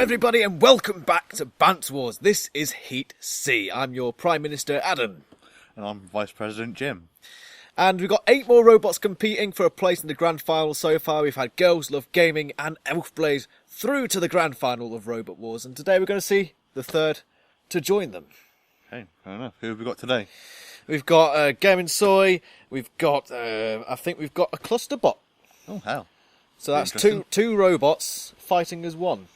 everybody, and welcome back to Banter Wars. This is Heat C. I'm your Prime Minister, Adam. And I'm Vice President Jim. And we've got 8 more robots competing for a place in the grand final so far. We've had Girls Love Gaming and Elfblaze through to the grand final of Robot Wars. And today we're going to see the third to join them. Okay, fair enough. Who have we got today? We've got Gaming Soy. We've got, I think we've got a cluster bot. Oh, hell. So that's two robots fighting as one.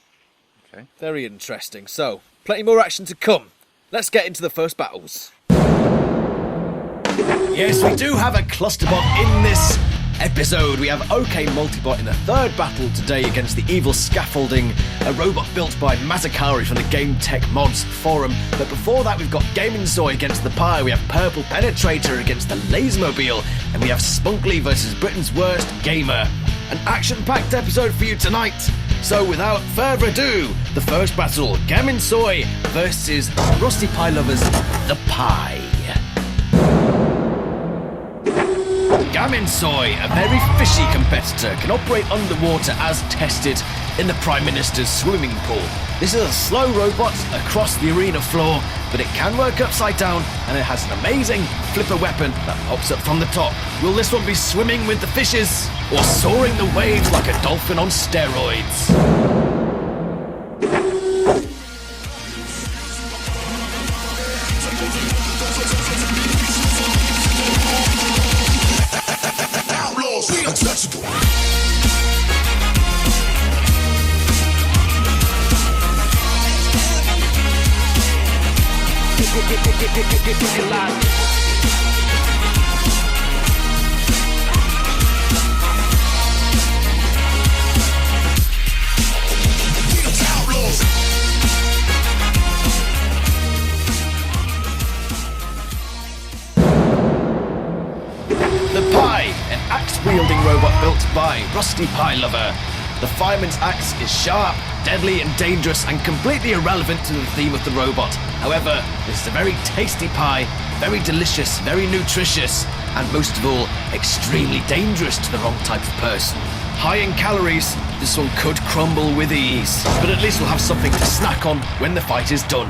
Okay. Very interesting. So, plenty more action to come. Let's get into the first battles. Yes, we do have a clusterbot in this episode. We have OK Multibot in the third battle today against the evil Scaffolding, a robot built by Mazakari from the Game Tech Mods forum. But before that, we've got Gaming Soy against the Pie. We have Purple Penetrator against the Lasermobile. And we have Spunkly versus Britain's Worst Gamer. An action-packed episode for you tonight. So without further ado, the first battle, Gammon Soy versus Rusty Pie Lovers, the Pie. Gammon Soy, a very fishy competitor, can operate underwater as tested in the Prime Minister's swimming pool. This is a slow robot across the arena floor, but it can work upside down, and it has an amazing flipper weapon that pops up from the top. Will this one be swimming with the fishes, or soaring the waves like a dolphin on steroids? The Pie, an axe-wielding robot built by Rusty Pie Lover. The fireman's axe is sharp, deadly and dangerous and completely irrelevant to the theme of the robot. However, this is a very tasty pie, very delicious, very nutritious, and most of all, extremely dangerous to the wrong type of person. High in calories, this one could crumble with ease, but at least we'll have something to snack on when the fight is done.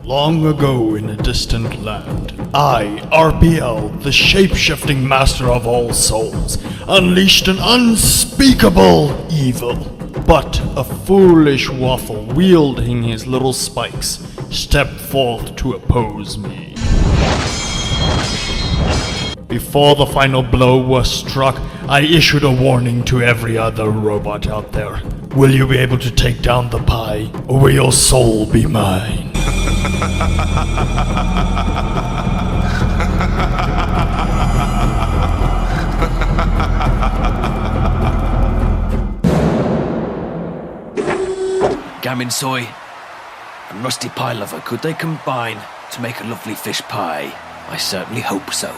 Long ago in a distant land, I, RPL, the shape-shifting master of all souls, unleashed an unspeakable evil. But a foolish waffle wielding his little spikes stepped forth to oppose me. Before the final blow was struck, I issued a warning to every other robot out there. Will you be able to take down the Pie, or will your soul be mine? Gammon Soy and Rusty Pie Lover, could they combine to make a lovely fish pie? I certainly hope so.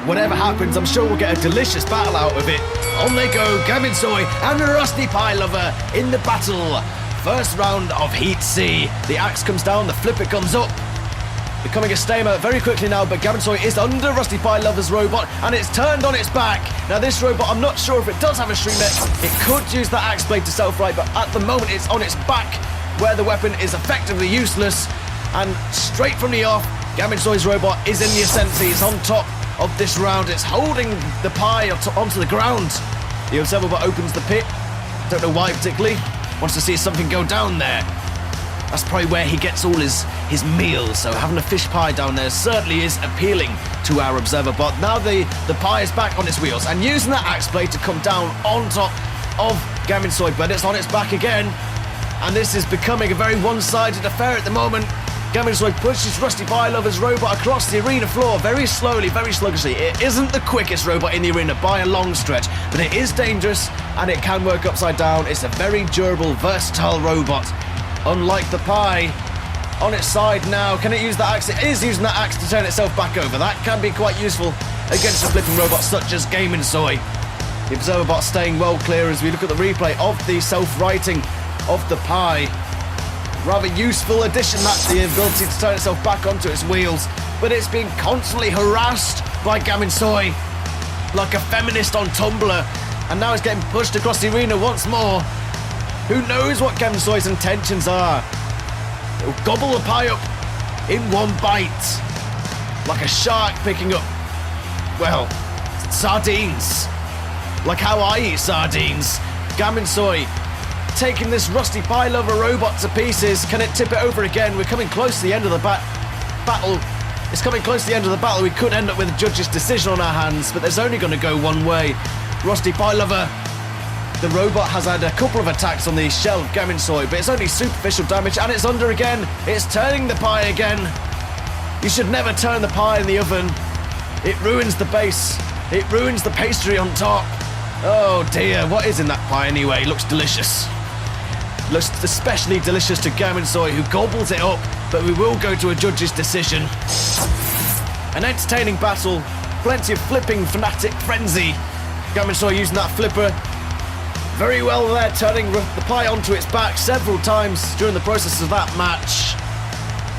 Whatever happens, I'm sure we'll get a delicious battle out of it. On they go, Gammon Soy and Rusty Pie Lover in the battle. First round of Heat C. The axe comes down, the flipper comes up. Becoming a stalemate very quickly now, but Gammon Soy is under Rusty Pie Lover's robot, and it's turned on its back. Now this robot, I'm not sure if it does have a streamlet. It could use that axe blade to self-right, but at the moment it's on its back, where the weapon is effectively useless. And straight from the off, Gammon Soy's robot is in the ascendancy. It's on top of this round. It's holding the pie onto the ground. The observer bot opens the pit. Don't know why particularly. Wants to see something go down there. That's probably where he gets all his meals, so having a fish pie down there certainly is appealing to our observer bot. Now the pie is back on its wheels and using that axe blade to come down on top of Gammon Soy, but it's on its back again. And this is becoming a very one-sided affair at the moment. Gammon Soy pushes Rusty Pie Lover's robot across the arena floor very slowly, very sluggishly. It isn't the quickest robot in the arena by a long stretch, but it is dangerous and it can work upside down. It's a very durable, versatile robot. Unlike the Pie, on its side now, can it use that axe? It is using that axe to turn itself back over. That can be quite useful against a flipping robot such as Gaming Soy. The observer bot staying well clear as we look at the replay of the self-righting of the Pie. Rather useful addition, that's the ability to turn itself back onto its wheels. But it's being constantly harassed by Gamin Soy, like a feminist on Tumblr. And now it's getting pushed across the arena once more. Who knows what Gamin Soy's intentions are? It'll gobble the pie up in one bite. Like a shark picking up, well, sardines. Like how I eat sardines. Gamin Soy taking this rusty pie lover robot to pieces. Can it tip it over again? We're coming close to the end of the battle. It's coming close to the end of the battle. We could end up with a judge's decision on our hands, but there's only going to go one way. Rusty pie lover. The robot has had a couple of attacks on the shell of Gamin Soy, but it's only superficial damage, and it's under again. It's turning the pie again. You should never turn the pie in the oven. It ruins the base. It ruins the pastry on top. Oh dear, what is in that pie anyway? Looks delicious. Looks especially delicious to Gamin Soy, who gobbles it up, but we will go to a judge's decision. An entertaining battle. Plenty of flipping fanatic frenzy. Gamin Soy using that flipper very well there, turning the pie onto its back several times during the process of that match.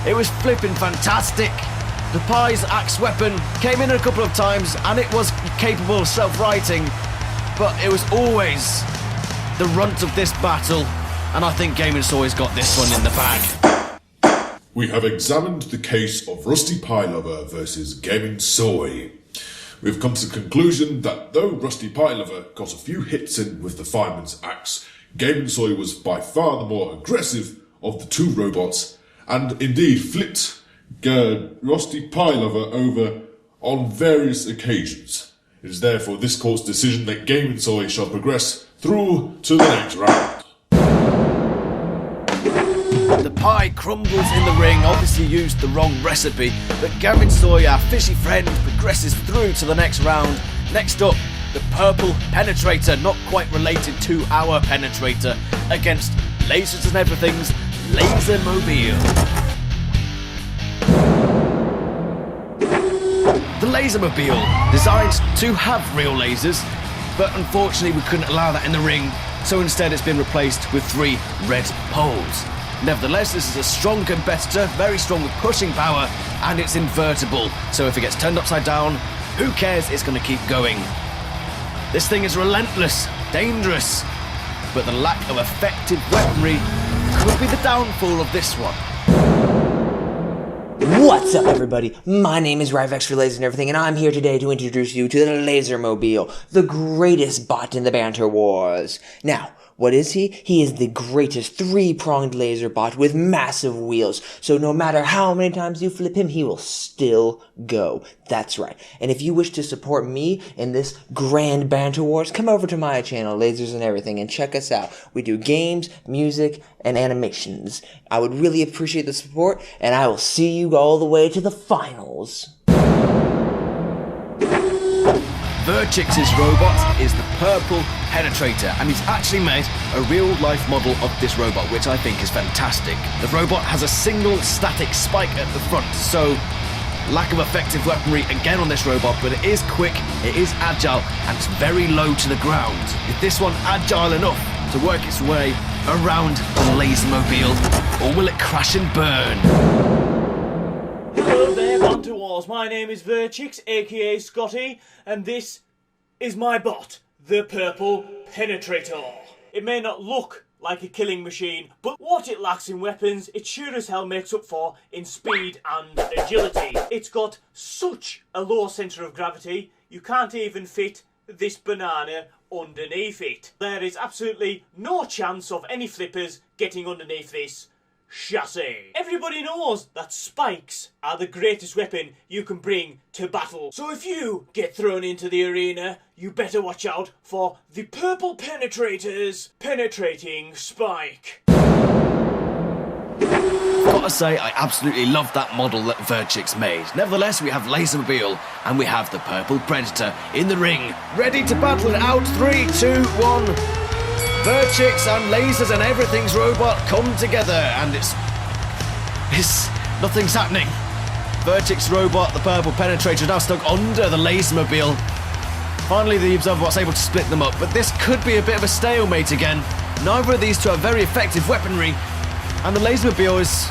It was flipping fantastic. The pie's axe weapon came in a couple of times and it was capable of self-righting, but it was always the runt of this battle, and I think Gamin Soy's got this one in the bag. We have examined the case of Rusty Pie Lover versus Gamin Soy. We've come to the conclusion that though Rusty Pie Lover got a few hits in with the fireman's axe, Gamin Soy was by far the more aggressive of the two robots, and indeed flipped Rusty Pie Lover over on various occasions. It is therefore this court's decision that Gamin Soy shall progress through to the next round. The pie crumbles in the ring, obviously used the wrong recipe, but Gamin Soy, our fishy friend, progresses through to the next round. Next up, the purple penetrator, not quite related to our penetrator, against Lasers and Everything's Laser Mobile. The Laser Mobile, designed to have real lasers, but unfortunately we couldn't allow that in the ring, so instead it's been replaced with 3 red poles. Nevertheless, this is a strong competitor, very strong with pushing power, and it's invertible, so if it gets turned upside down, who cares, it's going to keep going. This thing is relentless, dangerous, but the lack of effective weaponry could be the downfall of this one. What's up, everybody? My name is Ryvex for Lasers and Everything, and I'm here today to introduce you to the Laser Mobile, the greatest bot in the Banter Wars. Now, what is he? He is the greatest 3-pronged laser bot with massive wheels, so no matter how many times you flip him, he will still go. That's right. And if you wish to support me in this grand Banter Wars, come over to my channel, Lasers and Everything, and check us out. We do games, music, and animations. I would really appreciate the support, and I will see you all the way to the finals. Verchix's robot is the purple penetrator, and he's actually made a real-life model of this robot, which I think is fantastic. The robot has a single static spike at the front, so lack of effective weaponry again on this robot, but it is quick, it is agile, and it's very low to the ground. Is this one agile enough to work its way around the Laser Mobile, or will it crash and burn? Hello there, Banter Wars. My name is Verchix, aka Scotty, and this is my bot, the Purple Penetrator. It may not look like a killing machine, but what it lacks in weapons, it sure as hell makes up for in speed and agility. It's got such a low centre of gravity, you can't even fit this banana underneath it. There is absolutely no chance of any flippers getting underneath this chassis. Everybody knows that spikes are the greatest weapon you can bring to battle. So if you get thrown into the arena, you better watch out for the Purple Penetrator's penetrating spike. Gotta say, I absolutely love that model that Verchix made. Nevertheless, we have Laser Mobile, and we have the Purple Predator in the ring, ready to battle it out. 3, 2, 1. Verchix and Lasers and Everything's robot come together, and nothing's happening. Verchix robot, the Purple Penetrator, now stuck under the Laser Mobile. Finally, the Observerbot's able to split them up, but this could be a bit of a stalemate again. Neither of these two have very effective weaponry. And the Lasermobile is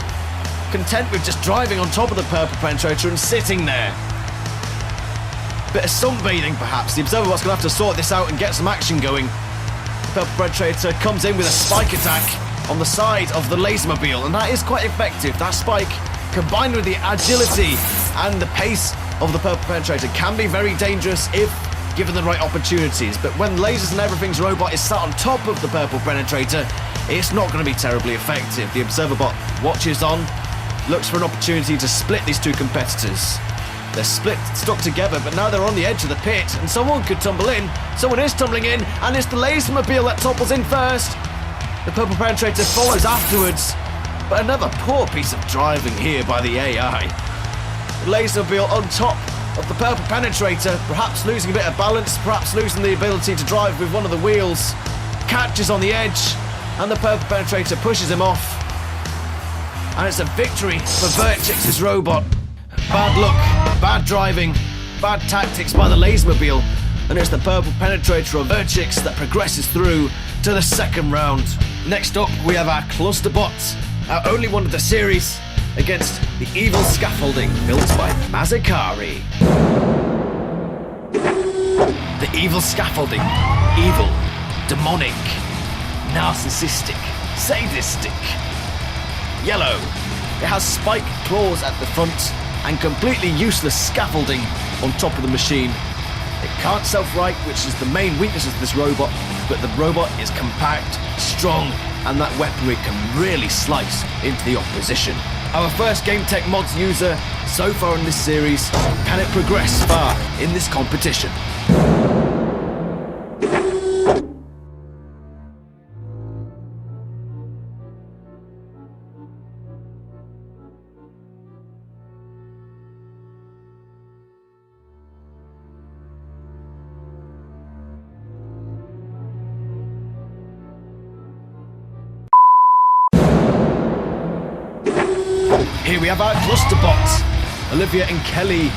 content with just driving on top of the purple penetrator and sitting there. Bit of sunbathing perhaps. The Observer Bot's going to have to sort this out and get some action going. The purple penetrator comes in with a spike attack on the side of the Lasermobile, and that is quite effective. That spike, combined with the agility and the pace of the purple penetrator, can be very dangerous if given the right opportunities. But when Lasers and Everything's robot is sat on top of the purple penetrator, it's not going to be terribly effective. The Observer Bot watches on, looks for an opportunity to split these two competitors. They're stuck together, but now they're on the edge of the pit, and someone could tumble in. Someone is tumbling in, and it's the Lasermobile that topples in first. The purple penetrator follows afterwards, but another poor piece of driving here by the AI. The Lasermobile on top of the purple penetrator, perhaps losing a bit of balance, perhaps losing the ability to drive with one of the wheels, catches on the edge, and the purple penetrator pushes him off. And it's a victory for Verchix's robot. Bad luck, bad driving, bad tactics by the Lasermobile, and it's the purple penetrator of Verchix that progresses through to the second round. Next up, we have our cluster bots, our only one of the series, against the evil scaffolding built by Mazikari. The evil scaffolding, evil, demonic, narcissistic, sadistic. Yellow, it has spiked claws at the front and completely useless scaffolding on top of the machine. It can't self-right, which is the main weakness of this robot, but the robot is compact, strong, and that weaponry can really slice into the opposition. Our first Game Tech Mods user so far in this series, can it progress far in this competition? Here we have our cluster bots, Olivia and Kelly.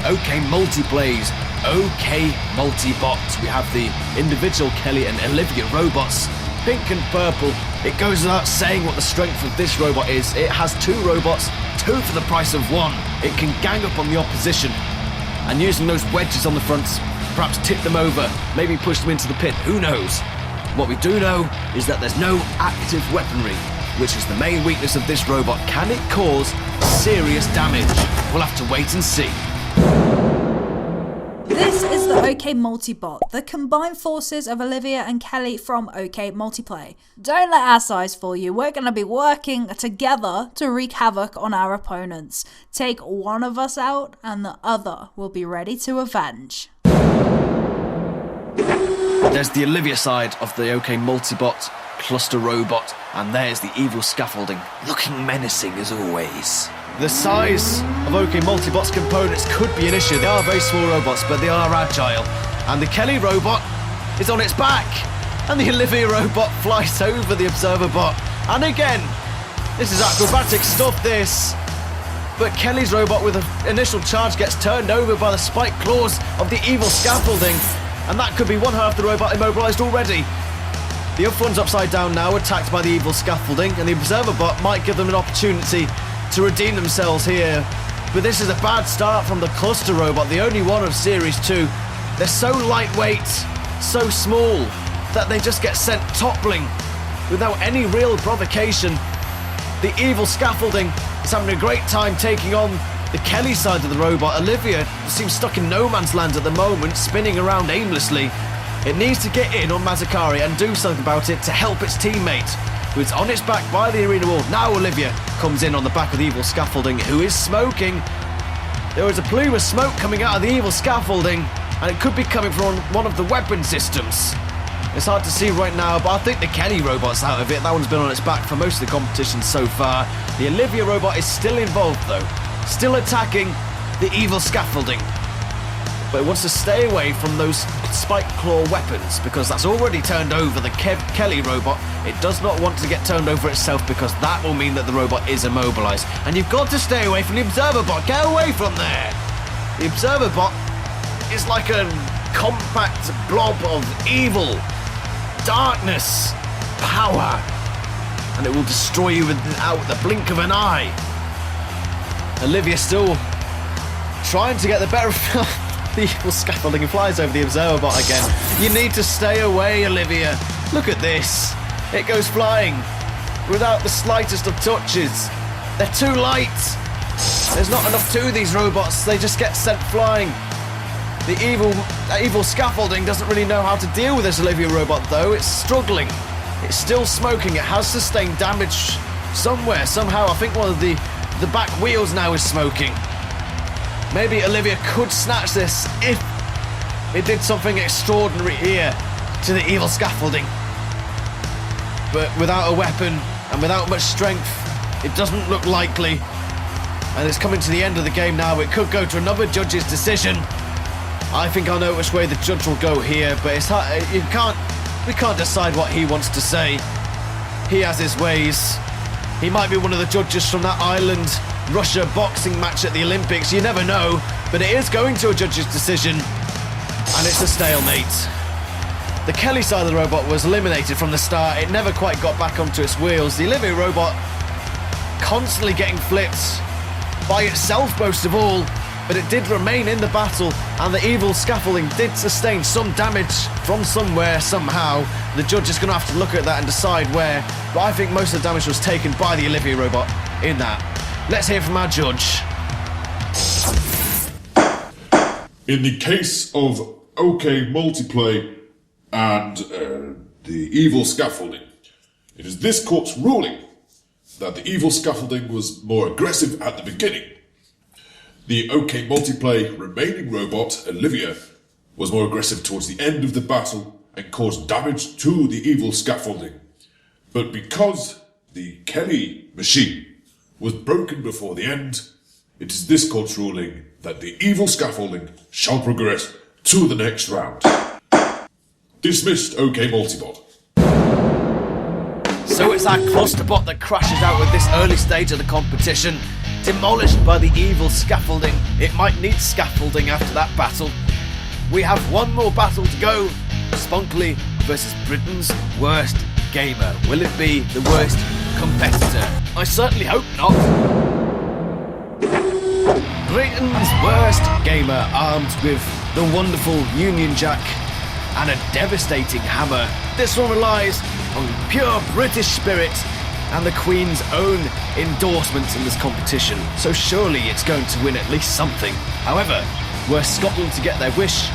OK Multiplays, OK Multibots. We have the individual Kelly and Olivia robots, pink and purple. It goes without saying what the strength of this robot is. It has two robots, two for the price of one. It can gang up on the opposition, and using those wedges on the fronts, perhaps tip them over, maybe push them into the pit, who knows? What we do know is that there's no active weaponry, which is the main weakness of this robot. Can it cause serious damage? We'll have to wait and see. This is the OK Multibot, the combined forces of Olivia and Kelly from OK Multiplay. Don't let our size fool you, we're going to be working together to wreak havoc on our opponents. Take one of us out and the other will be ready to avenge. There's the Olivia side of the OK Multibot cluster robot, and there's the evil scaffolding, looking menacing as always. The size of OK Multibot's components could be an issue. They are very small robots, but they are agile. And the Kelly robot is on its back, and the Olivia robot flies over the Observer Bot. And again, this is acrobatic stuff, this. But Kelly's robot with an initial charge gets turned over by the spiked claws of the evil scaffolding, and that could be one half of the robot immobilized already. The up one's upside down now, attacked by the evil scaffolding, and the Observer Bot might give them an opportunity to redeem themselves here. But this is a bad start from the cluster robot, the only one of Series 2. They're so lightweight, so small, that they just get sent toppling without any real provocation. The evil scaffolding is having a great time taking on the Kelly side of the robot. Olivia seems stuck in no man's land at the moment, spinning around aimlessly. It needs to get in on Mazikari and do something about it to help its teammate, who is on its back by the arena wall. Now Olivia comes in on the back of the evil scaffolding, who is smoking. There is a plume of smoke coming out of the evil scaffolding, and it could be coming from one of the weapon systems. It's hard to see right now, but I think the Kelly robot's out of it. That one's been on its back for most of the competition so far. The Olivia robot is still involved though, still attacking the evil scaffolding. But it wants to stay away from those spike claw weapons, because that's already turned over the Kelly robot. It does not want to get turned over itself, because that will mean that the robot is immobilized. And you've got to stay away from the Observer Bot. Get away from there! The Observer Bot is like a compact blob of evil, darkness, power. and it will destroy you without the blink of an eye. Olivia still trying to get the better of the evil scaffolding and flies over the observer bot again. You need to stay away, Olivia. Look at this. It goes flying without the slightest of touches. They're too light. There's not enough to these robots. They just get sent flying. The evil scaffolding doesn't really know how to deal with this Olivia robot, though. It's struggling. It's still smoking. It has sustained damage somewhere, somehow. I think one of the back wheels now is smoking. Maybe Olivia could snatch this if it did something extraordinary here to the evil scaffolding. But without a weapon and without much strength, it doesn't look likely. And it's coming to the end of the game now. It could go to another judge's decision. I think I know which way the judge will go here, but it's hard. We can't decide what he wants to say. He has his ways. He might be one of the judges from that Ireland Russia boxing match at the Olympics. You never know, but it is going to a judge's decision, and it's a stalemate. The Kelly side of the robot was eliminated from the start. It never quite got back onto its wheels. The Olivia robot constantly getting flipped by itself most of all, but it did remain in the battle, and the evil scaffolding did sustain some damage from somewhere, somehow. The judge is going to have to look at that and decide where, but I think most of the damage was taken by the Olivia robot in that. Let's hear from our judge. In the case of OK Multiplay and the evil scaffolding, it is this court's ruling that the evil scaffolding was more aggressive at the beginning. The OK Multiplay remaining robot, Olivia, was more aggressive towards the end of the battle and caused damage to the evil scaffolding. But because the Kelly machine was broken before the end, it is this court's ruling that the evil scaffolding shall progress to the next round. Dismissed, OK Multibot. So it's our clusterbot that crashes out with this early stage of the competition, demolished by the evil scaffolding. It might need scaffolding after that battle. We have one more battle to go. Spunkly versus Britain's worst gamer. Will it be the worst competitor? I certainly hope not. Britain's worst gamer, armed with the wonderful Union Jack and a devastating hammer. This one relies on pure British spirit and the Queen's own endorsements in this competition, so surely it's going to win at least something. However, were Scotland to get their wish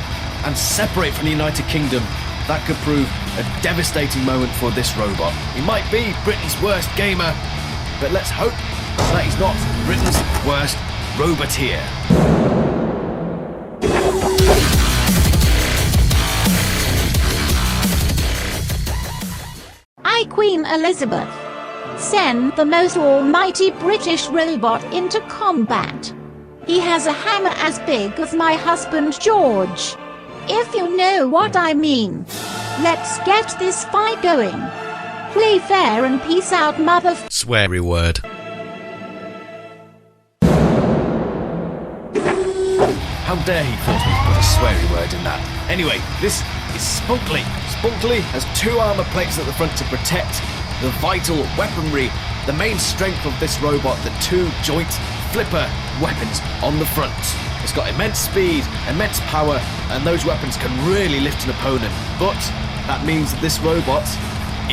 and separate from the United Kingdom, that could prove a devastating moment for this robot. He might be Britain's worst gamer, but let's hope that he's not Britain's worst roboteer. I, Queen Elizabeth, send the most almighty British robot into combat. He has a hammer as big as my husband George. If you know what I mean. Let's get this fight going. Play fair and peace out, mother. Sweary word. How dare he force me to put a sweary word in that. Anyway, this is Spunkly. Spunkly has two armour plates at the front to protect the vital weaponry, the main strength of this robot, the two joint flipper weapons on the front. It's got immense speed, immense power, and those weapons can really lift an opponent. But that means that this robot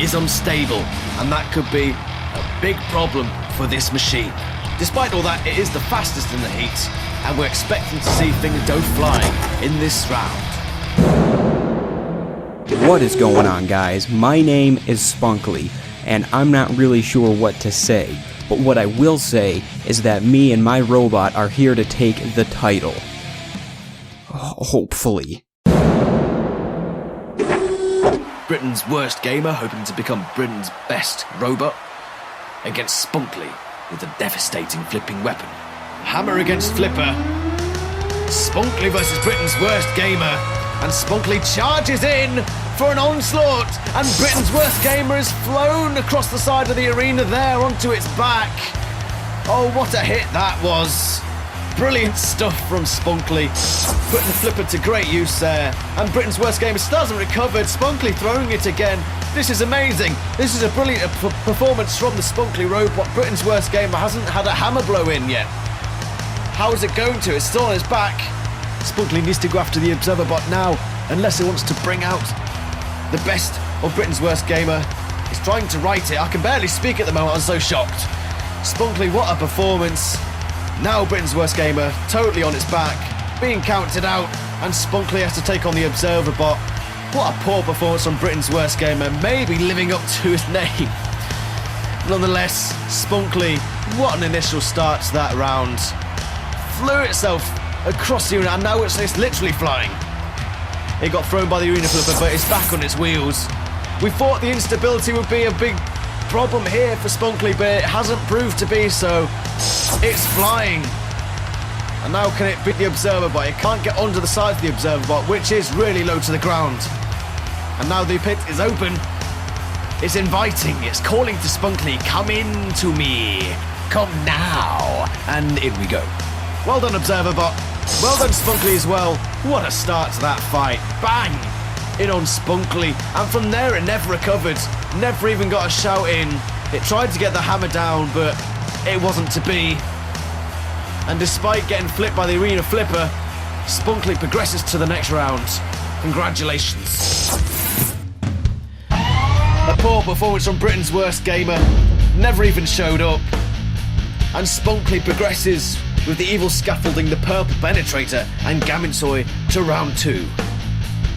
is unstable, and that could be a big problem for this machine. Despite all that, it is the fastest in the heat, and we're expecting to see things go flying in this round. What is going on, guys? My name is Spunkly, and I'm not really sure what to say. But what I will say is that me and my robot are here to take the title. Hopefully. Britain's worst gamer hoping to become Britain's best robot against Spunkly with a devastating flipping weapon. Hammer against flipper. Spunkly versus Britain's worst gamer, and Spunkly charges in for an onslaught, and Britain's worst gamer is flown across the side of the arena there onto its back. Oh, what a hit that was. Brilliant stuff from Spunkly, putting the flipper to great use there, and Britain's worst gamer still hasn't recovered. Spunkly throwing it again, This is amazing. This is a brilliant performance from the Spunkly robot. Britain's worst gamer hasn't had a hammer blow in yet. How is it going to? It's still on his back. Spunkly needs to go after the Observer bot now, unless he wants to bring out the best of Britain's worst gamer. He's trying to right it. I can barely speak at the moment, I'm so shocked. Spunkly, what a performance. Now Britain's worst gamer, totally on its back, being counted out, and Spunkly has to take on the Observer bot. What a poor performance from Britain's worst gamer, maybe living up to his name. Nonetheless, Spunkly, what an initial start to that round. Flew itself across the arena, and now it's literally flying. It got thrown by the arena flipper, but it's back on its wheels. We thought the instability would be a big problem here for Spunkly, but it hasn't proved to be so. It's flying. And now can it beat the Observer bot? It can't get onto the side of the Observer bot, which is really low to the ground. And now the pit is open. It's inviting. It's calling to Spunkly, come in to me. Come now. And in we go. Well done, Observer bot. Well done, Spunkly, as well. What a start to that fight. Bang! In on Spunkly. And from there, it never recovered. Never even got a shout in. It tried to get the hammer down, but it wasn't to be. And despite getting flipped by the arena flipper, Spunkly progresses to the next round. Congratulations. A poor performance from Britain's worst gamer. Never even showed up. And Spunkly progresses with the evil scaffolding, the purple penetrator, and Gaminsoy to round 2.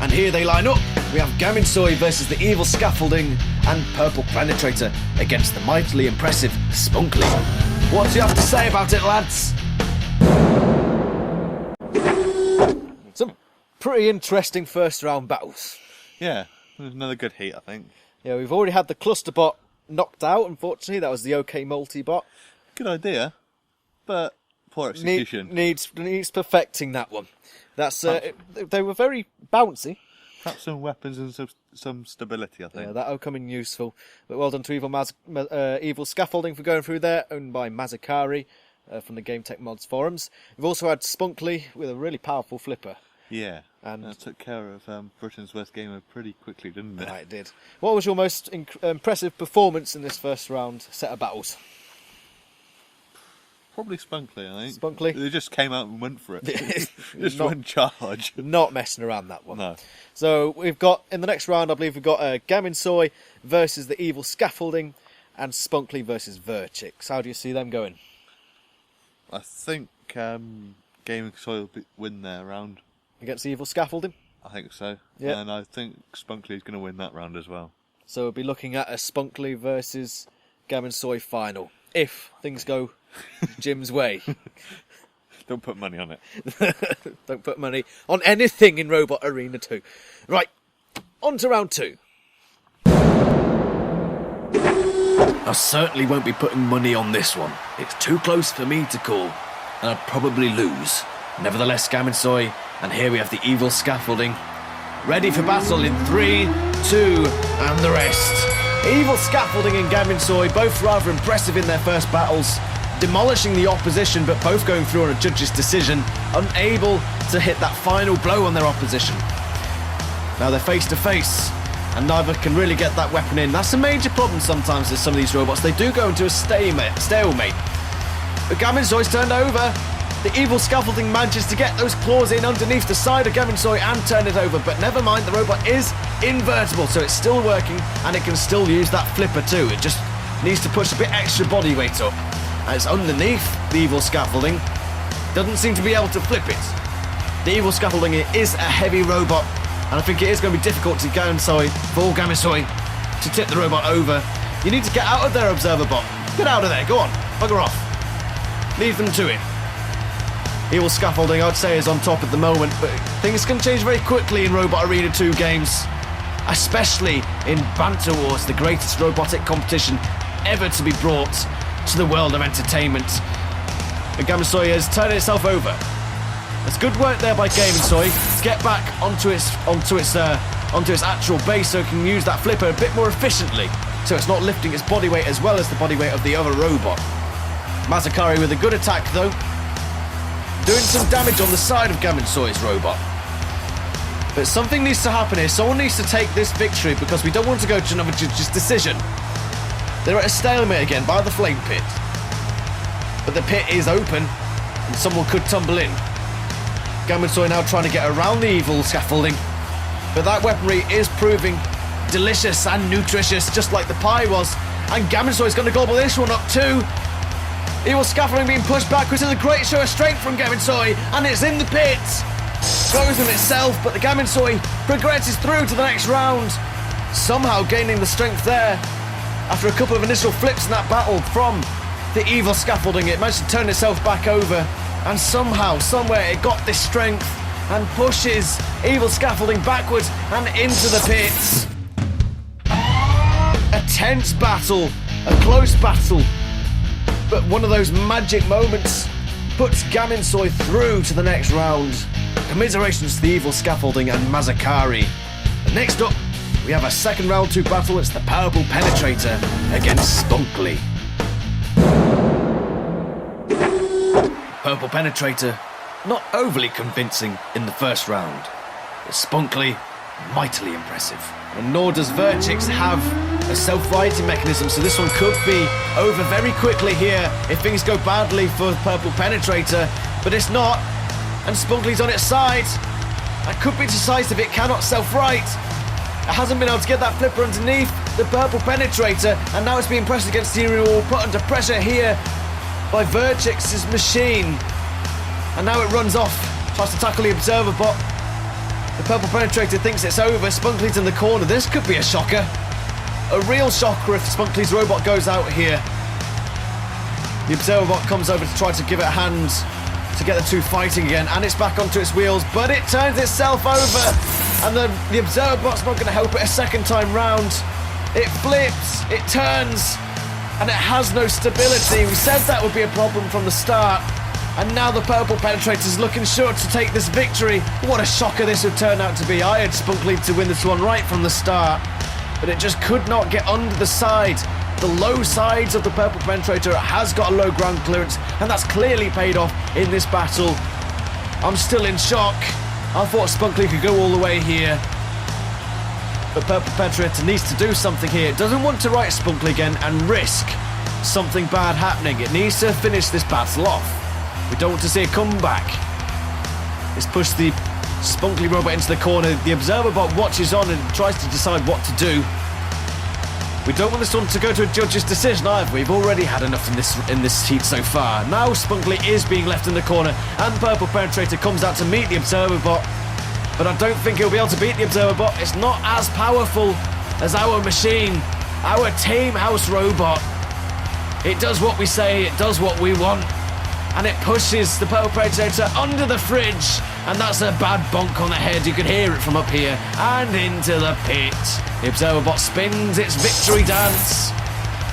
And here they line up. We have Gaminsoy versus the evil scaffolding and purple penetrator against the mightily impressive Spunkly. What do you have to say about it, lads? Some pretty interesting first round battles. Yeah, it was another good heat, I think. Yeah, we've already had the cluster bot knocked out, unfortunately. That was the OK multi bot. Good idea, but poor execution. Needs perfecting that one. That's they were very bouncy. Perhaps some weapons and some stability, I think. Yeah, that'll come in useful. But well done to Evil Scaffolding for going through there, owned by Mazakari from the Game Tech Mods forums. We've also had Spunkly with a really powerful flipper. Yeah, and that took care of Britain's worst gamer pretty quickly, didn't it? Right, it did. What was your most impressive performance in this first round set of battles? Probably Spunkly, I think. Spunkly? They just came out and went for it. Just went charge. Not messing around that one. No. So we've got, in the next round, I believe we've got Gaminsoy versus the Evil Scaffolding and Spunkly versus Verchix. How do you see them going? I think Gaming Soil will win their round. Against the Evil Scaffolding? I think so. Yeah. And I think Spunkly is going to win that round as well. So we'll be looking at a Spunkly versus Gaminsoy final. If things go Jim's way. Don't put money on it. Don't put money on anything in Robot Arena 2. Right, on to round 2. I certainly won't be putting money on this one. It's too close for me to call, and I'd probably lose. Nevertheless, Gaminsoy, and here we have the Evil Scaffolding. Ready for battle in 3, 2, and the rest. Evil Scaffolding and Gaminsoy, both rather impressive in their first battles, demolishing the opposition, but both going through on a judge's decision, unable to hit that final blow on their opposition. Now they're face to face, and neither can really get that weapon in. That's a major problem sometimes with some of these robots. They do go into a stalemate. But Gaminsoy's turned over. The Evil Scaffolding manages to get those claws in underneath the side of Gaminsoy and turn it over. But never mind, the robot is invertible, so it's still working, and it can still use that flipper too. It just needs to push a bit extra body weight up. And it's underneath the Evil Scaffolding. Doesn't seem to be able to flip it. The Evil Scaffolding is a heavy robot, and I think it is going to be difficult for Gaminsoy to tip the robot over. You need to get out of there, Observer Bot. Get out of there, go on, bugger off. Leave them to it. Evil Scaffolding, I'd say, is on top at the moment, but things can change very quickly in Robot Arena 2 games. Especially in Banter Wars, the greatest robotic competition ever to be brought to the world of entertainment. And Gaminsoy has turned itself over. It's good work there by Gaminsoy to get back onto its actual base so it can use that flipper a bit more efficiently, so it's not lifting its body weight as well as the body weight of the other robot. Mazakari with a good attack though, doing some damage on the side of Gaminsoy's robot. But something needs to happen here. Someone needs to take this victory because we don't want to go to another judge's decision. They're at a stalemate again by the flame pit. But the pit is open and someone could tumble in. Gaminsoy now trying to get around the evil scaffolding. But that weaponry is proving delicious and nutritious, just like the pie was. And Gaminsoy's going to gobble this one up too. Evil scaffolding being pushed backwards is a great show of strength from Gaminsoy, and it's in the pit. Goes with itself, but the Gaminsoy progresses through to the next round, somehow gaining the strength there. After a couple of initial flips in that battle from the evil scaffolding, it managed to turn itself back over, and somehow, somewhere, it got this strength and pushes evil scaffolding backwards and into the pits. A tense battle, a close battle, but one of those magic moments puts Gaminsoy through to the next round. Commiserations to the evil scaffolding and Mazakari. And next up, we have a second round 2 battle. It's the purple penetrator against Spunkly. Purple penetrator, not overly convincing in the first round, but Spunkly, mightily impressive. And nor does Verchix have a self-righting mechanism, so this one could be over very quickly here if things go badly for Purple Penetrator, but it's not, and Spunkly's on its side. That could be decisive, it cannot self-right. It hasn't been able to get that flipper underneath the Purple Penetrator, and now it's being pressed against the steering wheel, put under pressure here by Verchix's machine. And now it runs off, tries to tackle the Observer bot. The Purple Penetrator thinks it's over. Spunkly's in the corner. This could be a shocker. A real shocker if Spunkly's robot goes out here. The Observer bot comes over to try to give it a hand to get the two fighting again, and it's back onto its wheels, but it turns itself over, and the Observer bot's not going to help it a second time round. It flips, it turns, and it has no stability. We said that would be a problem from the start. And now the Purple Penetrator's looking sure to take this victory. What a shocker this would turn out to be. I had Spunkly to win this one right from the start, but it just could not get under the side. The low sides of the Purple Penetrator has got a low ground clearance, and that's clearly paid off in this battle. I'm still in shock. I thought Spunkly could go all the way here, but Purple Penetrator needs to do something here. It doesn't want to right Spunkly again and risk something bad happening. It needs to finish this battle off. We don't want to see a comeback. It's pushed the Spunkly robot into the corner. The Observer bot watches on and tries to decide what to do. We don't want this one to go to a judge's decision either. We've already had enough in this heat so far. Now Spunkly is being left in the corner, and Purple Penetrator comes out to meet the Observer bot. But I don't think he'll be able to beat the Observer bot. It's not as powerful as our machine, our Team House robot. It does what we say, it does what we want. And it pushes the Purple Penetrator under the fridge, and that's a bad bonk on the head. You can hear it from up here, and into the pit. The Observer bot spins its victory dance,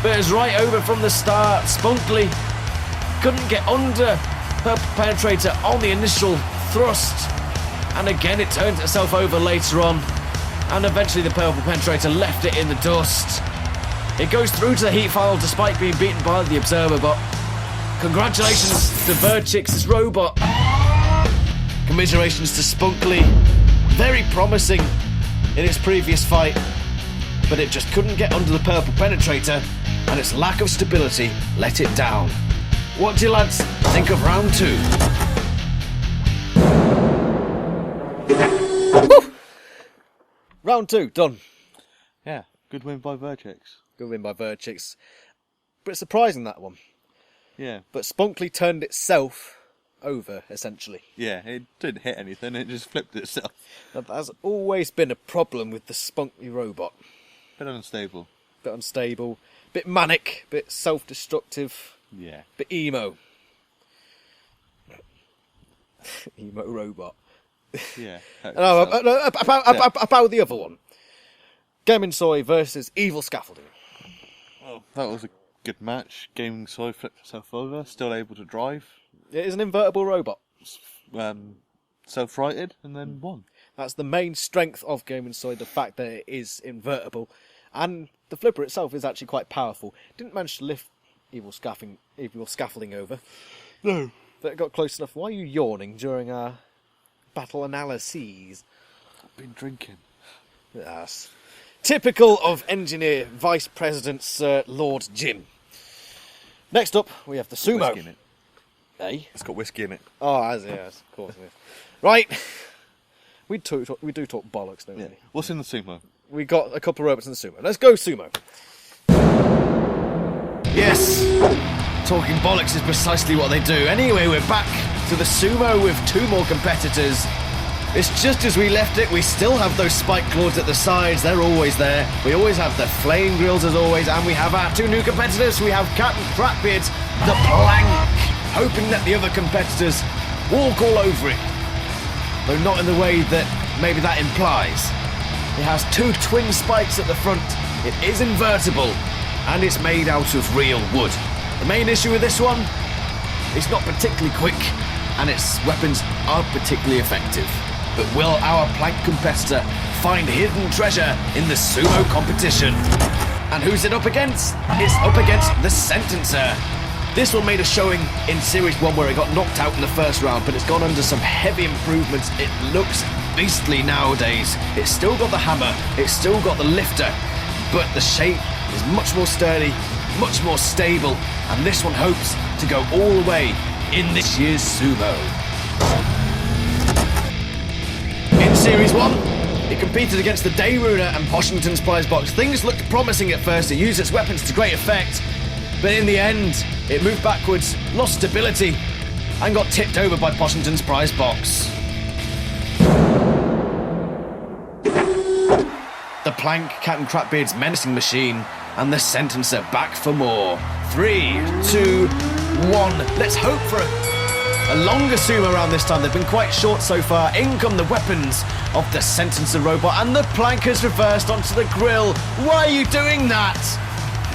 but it's right over from the start. Spunkly couldn't get under Purple Penetrator on the initial thrust, and again it turned itself over later on, and eventually the Purple Penetrator left it in the dust. It goes through to the heat final despite being beaten by the Observer bot. Congratulations to Verchix's robot. Commiserations to Spunkly. Very promising in its previous fight, but it just couldn't get under the Purple Penetrator, and its lack of stability let it down. What do you lads think of round 2? Woo! Round 2, done. Yeah, good win by Verchix. Good win by Verchix. But surprising, that one. Yeah. But Spunkly turned itself over, essentially. Yeah, it didn't hit anything, it just flipped itself. That has always been a problem with the Spunkly robot. Bit unstable. Bit unstable, bit manic, bit self-destructive, Yeah. bit emo. Emo robot. Yeah. No, about the other one. Gaminsoy versus Evil Scaffolding. Well, that was a good match. Gaming Soy flipped herself over, still able to drive. It is an invertible robot. Self-righted and then won. That's the main strength of Gaminsoy, the fact that it is invertible. And the flipper itself is actually quite powerful. Didn't manage to lift Evil Scaffolding over. No. But it got close enough. Why are you yawning during our battle analyses? Been drinking. Yes. Typical of Engineer Vice President Sir Lord Jim. Next up, we have the Sumo. Whiskey in it. Eh? It's got whiskey in it. Oh, yes, of course it is. Right. We do talk bollocks, don't Yeah. we? What's in the sumo? We got a couple of robots in the Sumo. Let's go Sumo. Yes. Talking bollocks is precisely what they do. Anyway, we're back to the Sumo with 2 more competitors. It's just as we left it, we still have those spike claws at the sides, they're always there. We always have the flame grills as always, and we have our 2 new competitors. We have Captain Crapbeard, the plank, hoping that the other competitors walk all over it. Though not in the way that maybe that implies. It has 2 twin spikes at the front, it is invertible, and it's made out of real wood. The main issue with this one, it's not particularly quick, and its weapons aren't particularly effective. But will our plank competitor find hidden treasure in the Sumo competition? And who's it up against? It's up against the Sentencer. This one made a showing in Series 1 where it got knocked out in the first round, but it's gone under some heavy improvements. It looks beastly nowadays. It's still got the hammer, it's still got the lifter, but the shape is much more sturdy, much more stable, and this one hopes to go all the way in this year's Sumo. In Series 1, it competed against the Dayruner and Poshington's prize box. Things looked promising at first, it used its weapons to great effect, but in the end, it moved backwards, lost stability, and got tipped over by Poshington's prize box. The plank, Captain Crapbeard's menacing machine, and the Sentencer back for more. 3, 2, 1. Let's hope for a longer Sumo round this time. They've been quite short so far. In come the weapons of the Sentencer robot, and the plank has reversed onto the grill. Why are you doing that?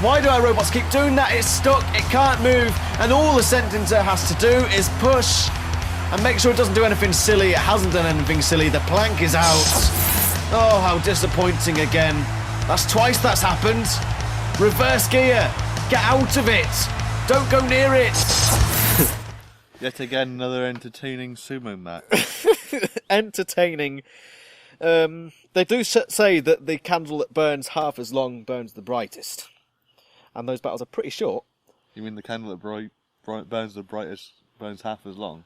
Why do our robots keep doing that? It's stuck, it can't move, and all the Sentencer has to do is push and make sure it doesn't do anything silly. It hasn't done anything silly. The plank is out. Oh, how disappointing again. That's twice that's happened. Reverse gear. Get out of it. Don't go near it. Yet again, another entertaining sumo match. Entertaining. They do say that the candle that burns half as long burns the brightest. And those battles are pretty short. You mean the candle that burns the brightest burns half as long?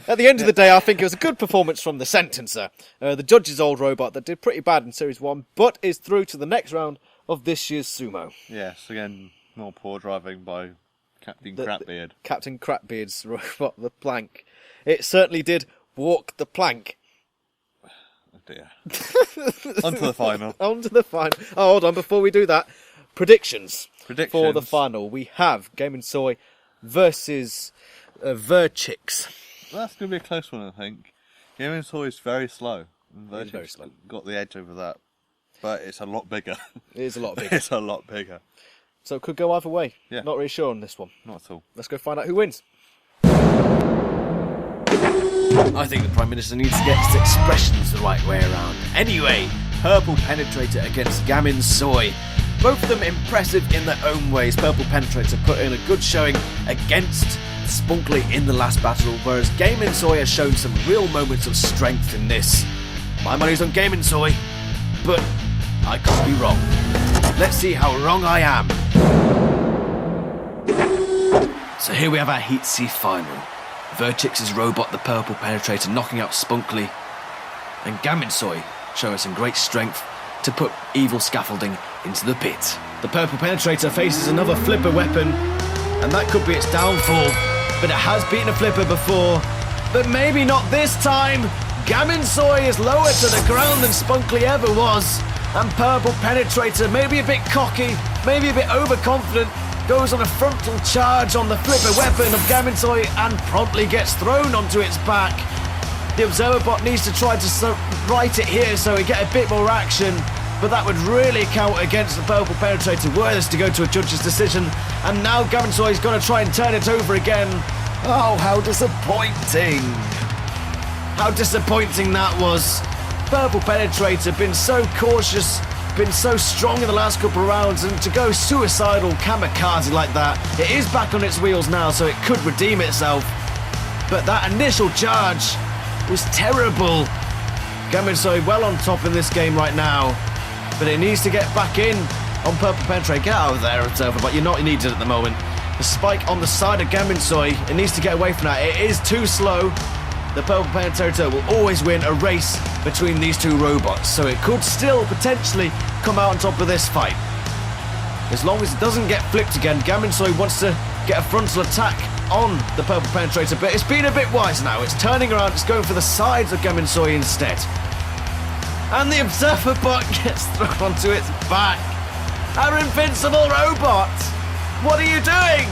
At the end of the day, I think it was a good performance from the Sentencer. The judge's old robot that did pretty bad in Series 1, but is through to the next round of this year's Sumo. Yes, again, more poor driving by Captain Crapbeard. Captain Crapbeard's robot, the plank. It certainly did walk the plank. Oh dear. On to the final. On to the final. Oh, hold on, before we do that, predictions. For the final. We have Game & Soy versus Verchix. Well, that's going to be a close one, I think. Game & Soy is very slow. It's very slow. Got the edge over that. But it's a lot bigger. It is a lot bigger. It's a lot bigger. So it could go either way. Yeah. Not really sure on this one. Not at all. Let's go find out who wins. I think the Prime Minister needs to get his expressions the right way around. Anyway, Purple Penetrator against Gammon Soy. Both of them impressive in their own ways. Purple Penetrator put in a good showing against Spunkly in the last battle, whereas Game & Soy has shown some real moments of strength in this. My money's on Game & Soy, but I could be wrong. Let's see how wrong I am. So here we have our Heat C final. Verchix's robot, the Purple Penetrator, knocking out Spunkly, and Gammon Soy showing some great strength to put evil scaffolding into the pit. The Purple Penetrator faces another flipper weapon, and that could be its downfall. But it has beaten a flipper before. But maybe not this time. Gammon Soy is lower to the ground than Spunkly ever was. And Purple Penetrator, maybe a bit cocky, maybe a bit overconfident, goes on a frontal charge on the flipper weapon of Gammon Soy and promptly gets thrown onto its back. The Observer Bot needs to try to right it here so we get a bit more action. But that would really count against the Purple Penetrator, were this to go to a judge's decision. And now Gammon Soy's got to try and turn it over again. Oh, how disappointing. How disappointing that was. Purple Penetrator, been so cautious, been so strong in the last couple of rounds, and to go suicidal, kamikaze like that, it is back on its wheels now, so it could redeem itself. But that initial charge, was terrible. Gaminsoi well on top in this game right now, but it needs to get back in on Purple Penetrator. Get out of there, Observer, but you're not needed at the moment. The spike on the side of Gaminsoi, it needs to get away from that. It is too slow. The Purple Penetrator will always win a race between these two robots, so it could still potentially come out on top of this fight. As long as it doesn't get flipped again, Gaminsoi wants to get a frontal attack on the Purple Penetrator, but it's been a bit wise now. It's turning around, it's going for the sides of Gaminsoi instead. And the Observer bot gets thrown onto its back. Our invincible robot! What are you doing?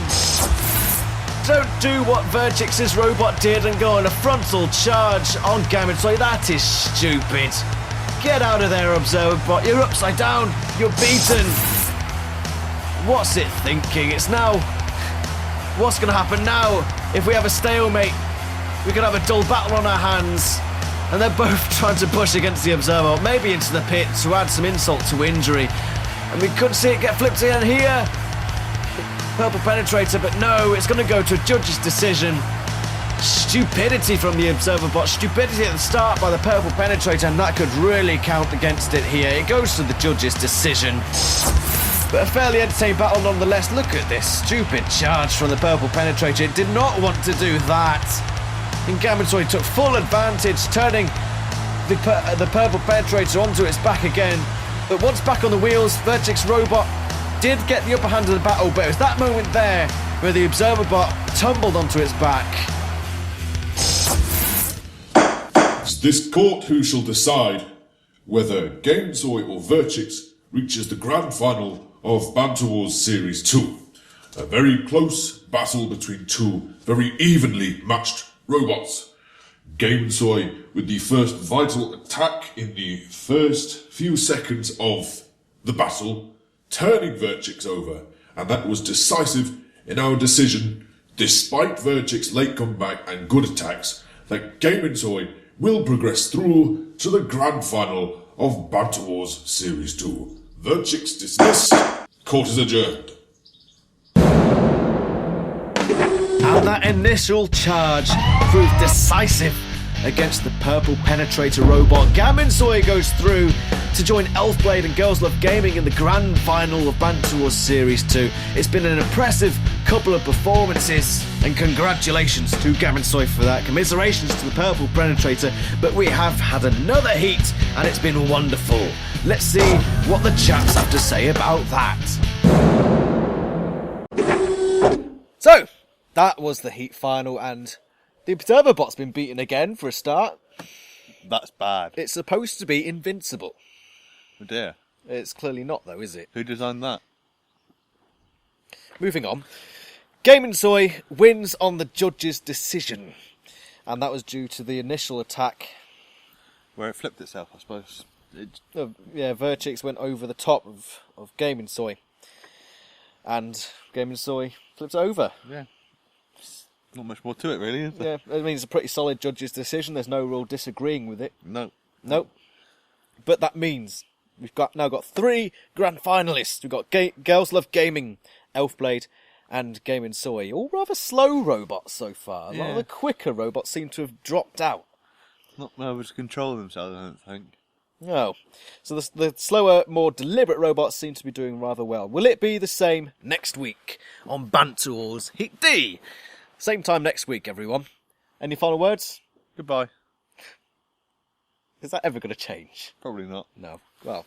Don't do what Verchix's robot did and go on a frontal charge on Gaminsoi. That is stupid. Get out of there, Observer bot. You're upside down. You're beaten. What's it thinking? It's now... What's going to happen now? If we have a stalemate, we could have a dull battle on our hands. And they're both trying to push against the Observer, maybe into the pit to add some insult to injury. And we could see it get flipped again here. Purple Penetrator, but no, it's going to go to a judge's decision. Stupidity from the Observer bot, stupidity at the start by the Purple Penetrator, and that could really count against it here. It goes to the judge's decision. But a fairly entertaining battle nonetheless. Look at this stupid charge from the Purple Penetrator. It did not want to do that. And Gaminsoi took full advantage, turning the Purple Penetrator onto its back again. But once back on the wheels, Verchix's robot did get the upper hand of the battle, but it was that moment there where the Observer bot tumbled onto its back. It's this court who shall decide whether Gaminsoi or Verchix reaches the grand final of Banter Wars Series 2. A very close battle between two very evenly matched robots. Gaminsoi with the first vital attack in the first few seconds of the battle, turning Verchix over, and that was decisive in our decision, despite Verchix's late comeback and good attacks, that Gaminsoi will progress through to the grand final of Banter Wars Series 2. Verchix dismissed. Court is adjourned. And that initial charge proved decisive against the Purple Penetrator robot. Gaminsoi goes through to join Elfblade and Girls Love Gaming in the grand final of Banter Wars Series 2. It's been an impressive couple of performances, and congratulations to Gaminsoi for that. Commiserations to the Purple Penetrator, but we have had another heat, and it's been wonderful. Let's see what the chaps have to say about that. So, that was the heat final, and the Observer bot's been beaten again for a start. That's bad. It's supposed to be invincible. Oh dear. It's clearly not, though, is it? Who designed that? Moving on. Gaminsoi wins on the judge's decision, and that was due to the initial attack. Where it flipped itself, I suppose. Verchix went over the top of Gaminsoi, and Gaminsoi flipped over. Yeah. Not much more to it, really, is there? Yeah, I mean, it's a pretty solid judge's decision. There's no real disagreeing with it. No. Nope. But that means we've now got three grand finalists. We've got Girls Love Gaming, Elfblade, and Gaminsoi. All rather slow robots so far. A lot of the quicker robots seem to have dropped out. Not able to control themselves, I don't think. No. So the slower, more deliberate robots seem to be doing rather well. Will it be the same next week on Banter Wars Heat D? Same time next week, everyone. Any final words? Goodbye. Is that ever going to change? Probably not. No. Well,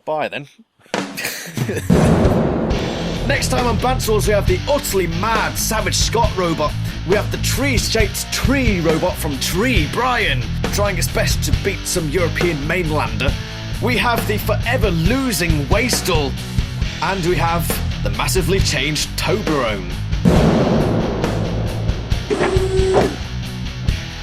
bye then. Next time on Banter Wars, we have the utterly mad Savage Scott robot. We have the tree-shaped tree robot from Tree Brian, trying his best to beat some European mainlander. We have the forever losing Wastrel. And we have the massively changed Toblerone.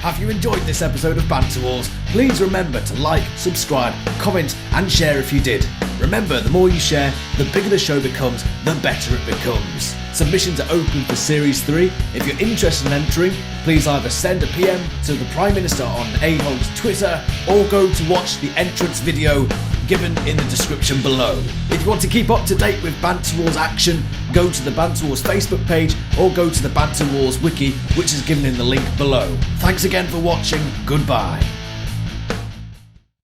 Have you enjoyed this episode of Banter Wars? Please remember to like, subscribe, comment and share if you did. Remember, the more you share, the bigger the show becomes, the better it becomes. Submissions are open for Series 3. If you're interested in entering, please either send a PM to the Prime Minister on A-Hole's Twitter or go to watch the entrance video given in the description below. If you want to keep up to date with Banter Wars action, go to the Banter Wars Facebook page or go to the Banter Wars wiki, which is given in the link below. Thanks again for watching, goodbye.